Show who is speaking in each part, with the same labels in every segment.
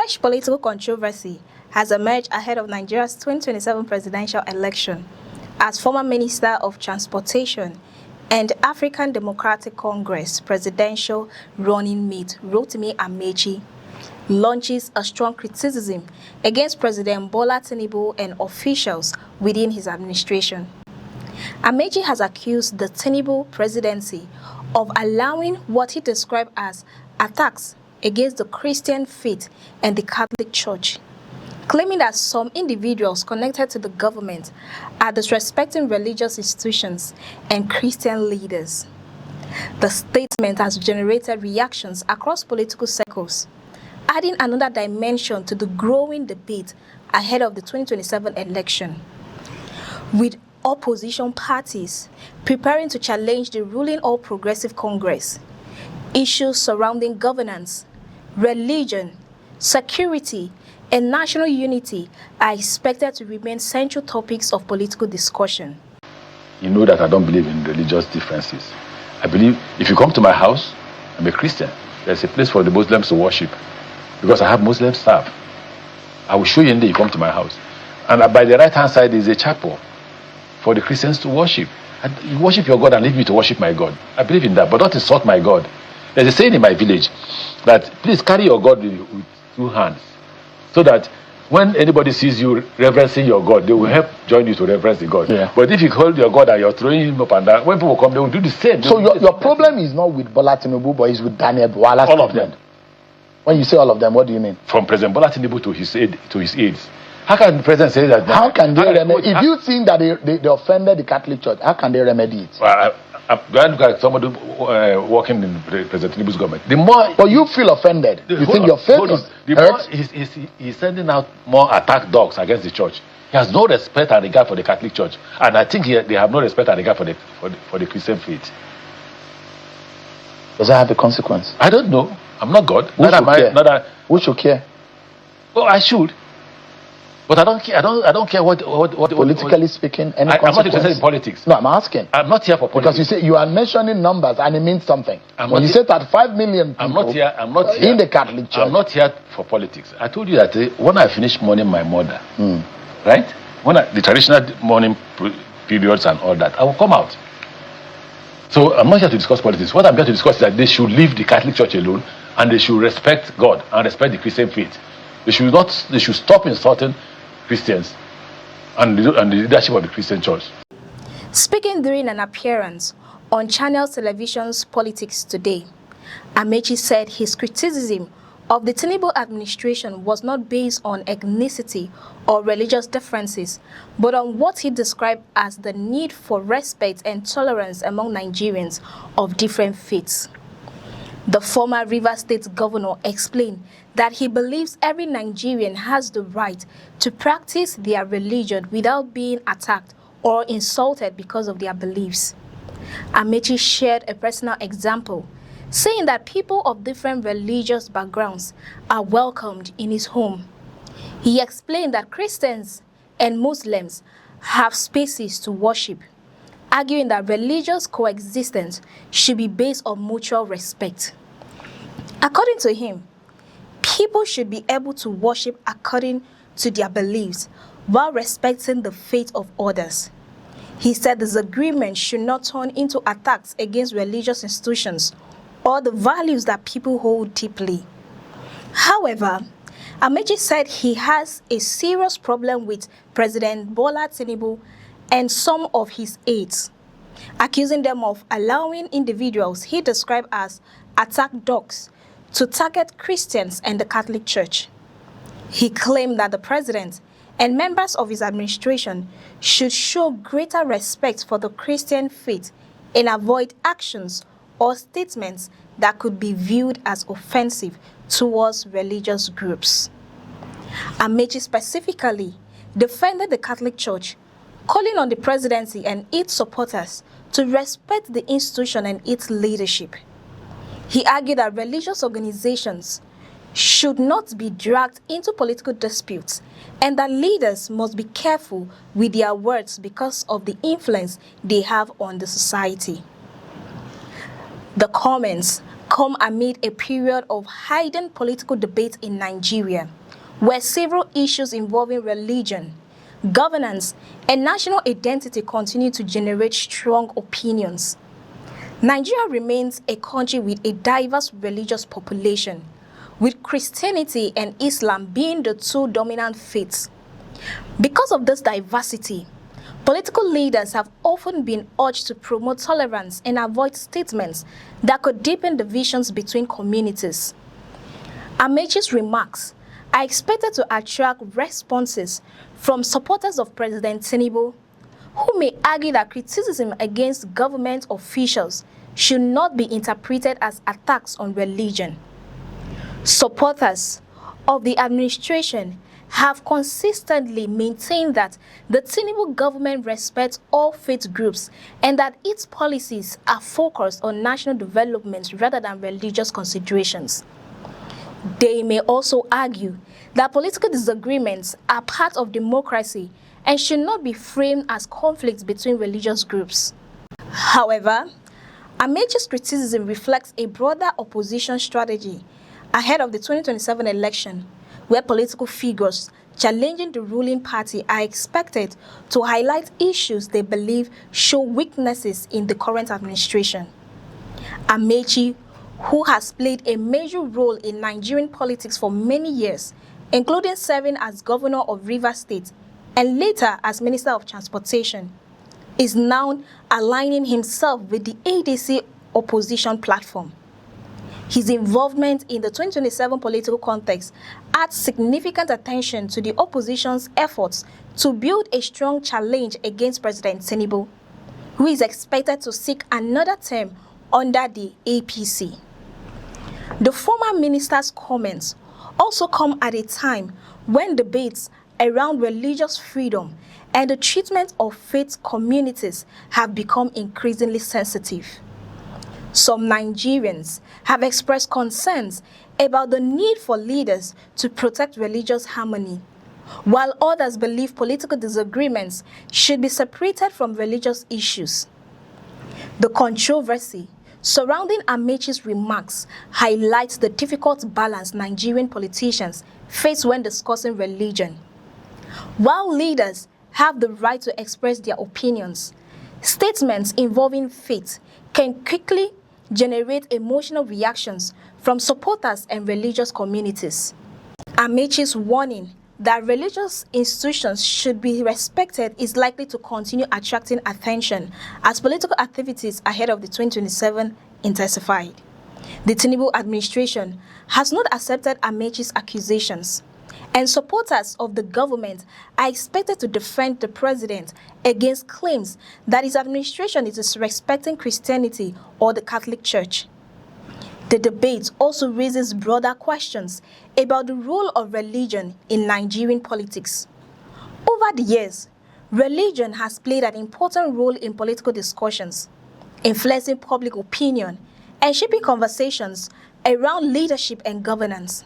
Speaker 1: Fresh political controversy has emerged ahead of Nigeria's 2027 presidential election as former Minister of Transportation and African Democratic Congress presidential running mate Rotimi Amaechi launches a strong criticism against President Bola Tinubu and officials within his administration. Amaechi has accused the Tinubu presidency of allowing what he described as attacks against the Christian faith and the Catholic Church, claiming that some individuals connected to the government are disrespecting religious institutions and Christian leaders. The statement has generated reactions across political circles, adding another dimension to the growing debate ahead of the 2027 election, with opposition parties preparing to challenge the ruling All Progressive Congress. Issues surrounding governance, religion, security, and national unity are expected to remain central topics of political discussion.
Speaker 2: You know that I don't believe in religious differences. I believe if you come to my house, I'm a Christian. There's a place for the Muslims to worship because I have Muslim staff. I will show you in there you come to my house. And by the right-hand side is a chapel for the Christians to worship. And you worship your God and leave me to worship my God. I believe in that, but don't insult my God. There's a saying in my village that please carry your God with two hands so that when anybody sees you reverencing your God, they will help join you to reverence the God. Yeah. But if you hold your God and you're throwing him up and down, when people come, they will do the same.
Speaker 3: So your problem is not with Bola Tinubu, but it's with Daniel Bwala's
Speaker 2: all of them.
Speaker 3: When you say all of them, what do you mean?
Speaker 2: From President Bola Tinubu to his aides. How can the president say that?
Speaker 3: How can they remedy? If you think that they offended the Catholic Church, how can they remedy it?
Speaker 2: Well, I'm going to look at somebody working in President Tinubu's government. The more,
Speaker 3: but you feel offended. You think your faith is
Speaker 2: hurt? He's sending out more attack dogs against the church. He has no respect and regard for the Catholic Church, and I think they have no respect and regard for the Christian faith.
Speaker 3: Does that have a consequence?
Speaker 2: I don't know. I'm not God.
Speaker 3: Who should care?
Speaker 2: Oh, I should. But I don't care. I don't care what
Speaker 3: politically speaking. Any
Speaker 2: I'm not interested in politics.
Speaker 3: No, I'm asking.
Speaker 2: I'm not here for politics.
Speaker 3: Because you say you are mentioning numbers and it means something. When you say that 5 million people
Speaker 2: I'm not here
Speaker 3: in the Catholic Church.
Speaker 2: I'm not here for politics. I told you that when I finish mourning my mother, right? When the traditional mourning periods and all that, I will come out. So I'm not here to discuss politics. What I'm here to discuss is that they should leave the Catholic Church alone and they should respect God and respect the Christian faith. They should stop insulting Christians and the leadership of the Christian Church.
Speaker 1: Speaking during an appearance on Channel Television's Politics Today, Amaechi said his criticism of the Tinubu administration was not based on ethnicity or religious differences, but on what he described as the need for respect and tolerance among Nigerians of different faiths. The former Rivers State governor explained that he believes every Nigerian has the right to practice their religion without being attacked or insulted because of their beliefs. Amaechi shared a personal example, saying that people of different religious backgrounds are welcomed in his home. He explained that Christians and Muslims have spaces to worship, arguing that religious coexistence should be based on mutual respect. According to him, people should be able to worship according to their beliefs while respecting the faith of others. He said disagreement should not turn into attacks against religious institutions or the values that people hold deeply. However, Amaechi said he has a serious problem with President Bola Tinubu and some of his aides, accusing them of allowing individuals he described as attack dogs to target Christians and the Catholic Church. He claimed that the president and members of his administration should show greater respect for the Christian faith and avoid actions or statements that could be viewed as offensive towards religious groups. Amaechi specifically defended the Catholic Church, calling on the presidency and its supporters to respect the institution and its leadership. He argued that religious organizations should not be dragged into political disputes and that leaders must be careful with their words because of the influence they have on the society. The comments come amid a period of heightened political debate in Nigeria. where several issues involving religion, governance, and national identity continue to generate strong opinions. Nigeria remains a country with a diverse religious population, with Christianity and Islam being the two dominant faiths. Because of this diversity, political leaders have often been urged to promote tolerance and avoid statements that could deepen divisions between communities. Amaechi's remarks are expected to attract responses from supporters of President Tinubu, who may argue that criticism against government officials should not be interpreted as attacks on religion. Supporters of the administration have consistently maintained that the Tinubu government respects all faith groups and that its policies are focused on national development rather than religious considerations. They may also argue that political disagreements are part of democracy and should not be framed as conflicts between religious groups. However, Amaechi's criticism reflects a broader opposition strategy ahead of the 2027 election, where political figures challenging the ruling party are expected to highlight issues they believe show weaknesses in the current administration. Amaechi, who has played a major role in Nigerian politics for many years, including serving as governor of Rivers State and later as Minister of Transportation, is now aligning himself with the ADC opposition platform. His involvement in the 2027 political context adds significant attention to the opposition's efforts to build a strong challenge against President Tinubu, who is expected to seek another term under the APC. The former minister's comments also come at a time when debates around religious freedom and the treatment of faith communities have become increasingly sensitive. Some Nigerians have expressed concerns about the need for leaders to protect religious harmony, while others believe political disagreements should be separated from religious issues. The controversy surrounding Amaechi's remarks highlights the difficult balance Nigerian politicians face when discussing religion. While leaders have the right to express their opinions, statements involving faith can quickly generate emotional reactions from supporters and religious communities. Amaechi's warning that religious institutions should be respected is likely to continue attracting attention as political activities ahead of the 2027 intensified. The Tinubu administration has not accepted Amaechi's accusations, and supporters of the government are expected to defend the president against claims that his administration is disrespecting Christianity or the Catholic Church. The debate also raises broader questions about the role of religion in Nigerian politics. Over the years, religion has played an important role in political discussions, influencing public opinion and shaping conversations around leadership and governance.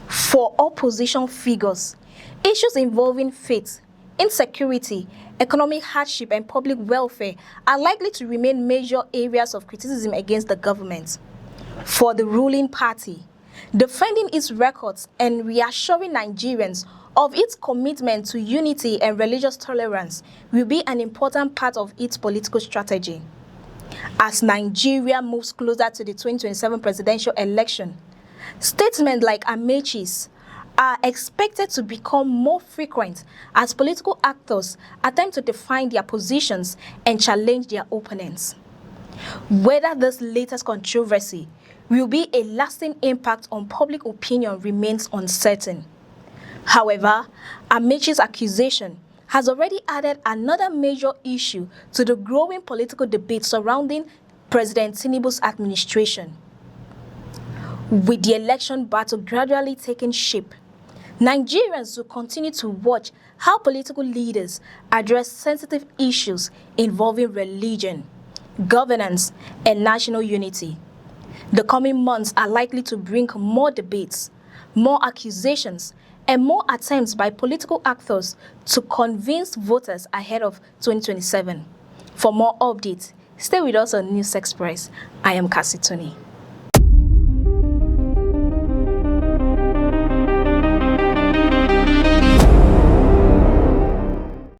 Speaker 1: For opposition figures, issues involving faith, insecurity, economic hardship, and public welfare are likely to remain major areas of criticism against the government. For the ruling party, defending its records and reassuring Nigerians of its commitment to unity and religious tolerance will be an important part of its political strategy. As Nigeria moves closer to the 2027 presidential election, statements like Amaechi's are expected to become more frequent as political actors attempt to define their positions and challenge their opponents. Whether this latest controversy will be a lasting impact on public opinion remains uncertain. However, Amaechi's accusation has already added another major issue to the growing political debate surrounding President Tinubu's administration. With the election battle gradually taking shape, Nigerians will continue to watch how political leaders address sensitive issues involving religion, governance, and national unity. The coming months are likely to bring more debates, more accusations, and more attempts by political actors to convince voters ahead of 2027. For more updates, stay with us on News Express. I am Cassie Tony.